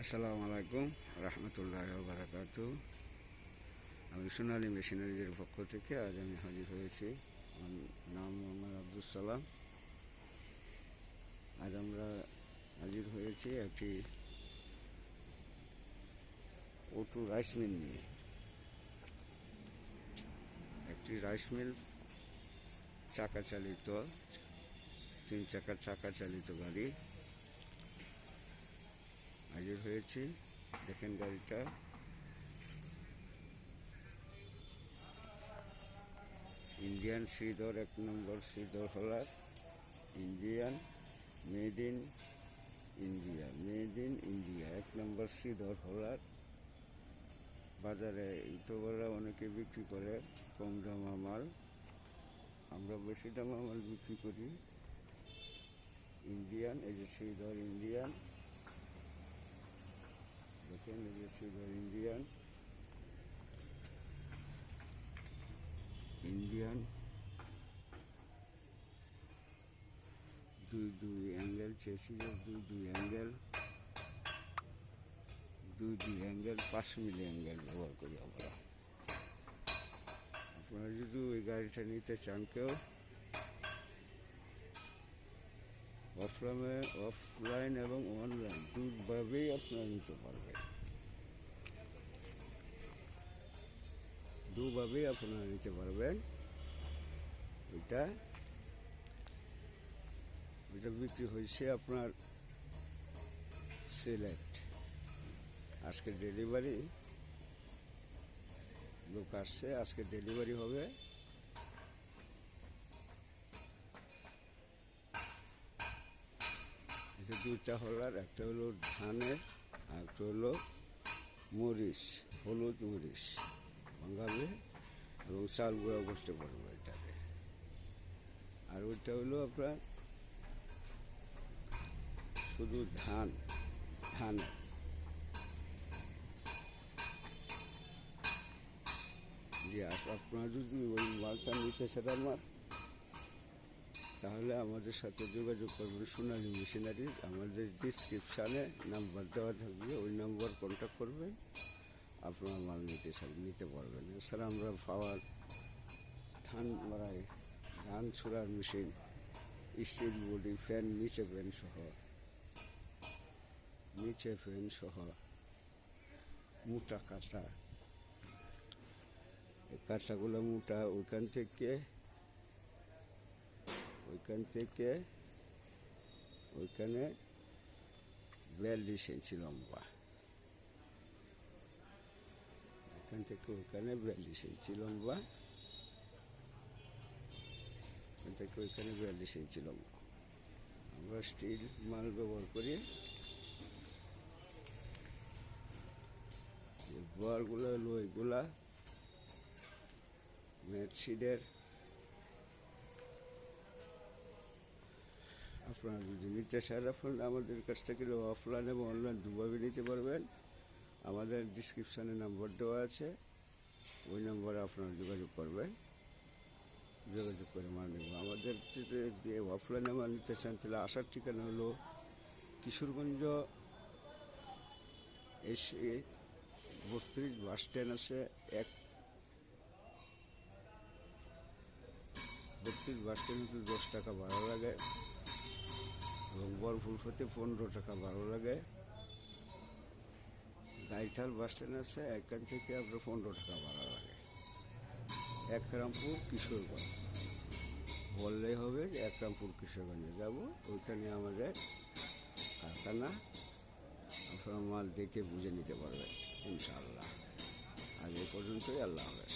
আসসালামু আলাইকুম রহমতুল্লাহ বারাকাতু। আমি সোনালী মেশিনারিজের পক্ষ থেকে আজ আমি হাজির হয়েছি। আমার নাম মোহাম্মদ আব্দুল সালাম। আজ আমরা হাজির হয়েছি একটি O2 রাইস মিল নিয়ে। একটি রাইস মিল চাকা চালিত, 3 চাকার চাকা চালিত গাড়ি হাজির হয়েছি। দেখেন গাড়িটা ইন্ডিয়ান শ্রীধর 1 নম্বর শ্রীধর হলার ইন্ডিয়ান মেড ইন ইন্ডিয়া 1 নম্বর শ্রীধর হলার। বাজারে ইউটিউবাররা অনেকে বিক্রি করে কম দামা মাল, আমরা বেশি দামা মাল বিক্রি করি। ইন্ডিয়ান, এই যে শ্রীধর ইন্ডিয়ান, দেখেন এই যে শ্রীধর ইন্ডিয়ান 2 অ্যাঙ্গেল চেসিসের 2 অ্যাঙ্গেল 5 মিলি অ্যাঙ্গেল ব্যবহার করি আমরা। আপনারা যদি ওই গাড়িটা নিতে চান, কেউ অফলাইন এবং অনলাইন দুভাবেই আপনারা নিতে পারবেন। ওইটা বিক্রি হয়েছে আপনার সিলেট। আজকে ডেলিভারি লোক আসছে, আজকে ডেলিভারি হবে। এই 2টা হলার, একটা হলো ধানের আর একটা হলো মরিচ, হলুদ মরিচ ভাঙাবে এবং চাল গুঁড়া বসতে পারবে এটাকে। আর ওইটা হলো আপনার শুধু ধান। যে আপনারা যদি ওই মালটা নিতে চান আমার, তাহলে আমাদের সাথে যোগাযোগ করবেন সোনালী মেশিনারিজ। আমাদের ডিসক্রিপশানে নাম্বার দেওয়া থাকবে, ওই নাম্বার কন্ট্যাক্ট করবেন, আপনারা মাল নিতে পারবেন। এছাড়া আমরা পাওয়ার ধান ছোড়ার মেশিন, স্টিল বডি, ফ্যান, নিচে ফ্যান সহ মোটা কাঁচা, এই কাঁচাগুলো মোটা। ওইখান থেকে ওইখানে 42 ইঞ্চি লম্বা, এখান থেকে ওইখানে 42 ইঞ্চি লম্বা, এখান থেকে ওইখানে 42 ইঞ্চি লম্বা। আমরা স্টিল মাল ব্যবহার করি। বলগুলো হলো এগুলা মেডসিডের। আপনারা যদি নিতে চান, আপনারা আমাদের কাছ থেকে অফলাইন এবং অনলাইন দুভাবে নিতে পারবেন। আমাদের ডিসক্রিপশানে নাম্বার দেওয়া আছে, ওই নম্বরে আপনারা যোগাযোগ করে মাল নেব। আমাদের যে অফলাইনে মাল নিতে চান, তাহলে আসার ঠিকানা হলো কিশোরগঞ্জ এসে 32 বাস স্ট্যান্ড আছে, 32 বাস স্ট্যান্ডে 10 টাকা ভাড়া লাগে এবং বরফুলফতে 15 টাকা ভাড়া লাগে। গাইঠাল বাস স্ট্যান্ড আছে, এখান থেকে আপনার 15 টাকা ভাড়া লাগে। একরামপুর কিশোরগঞ্জ বললেই হবে যে একরামপুর কিশোরগঞ্জে যাব, ওইখানে আমাদের কারখানা। আপনারা মাল দেখে বুঝে নিতে পারবেন ইনশাআল্লাহ। আজ এই পর্যন্তই, আল্লাহ হাফেজ।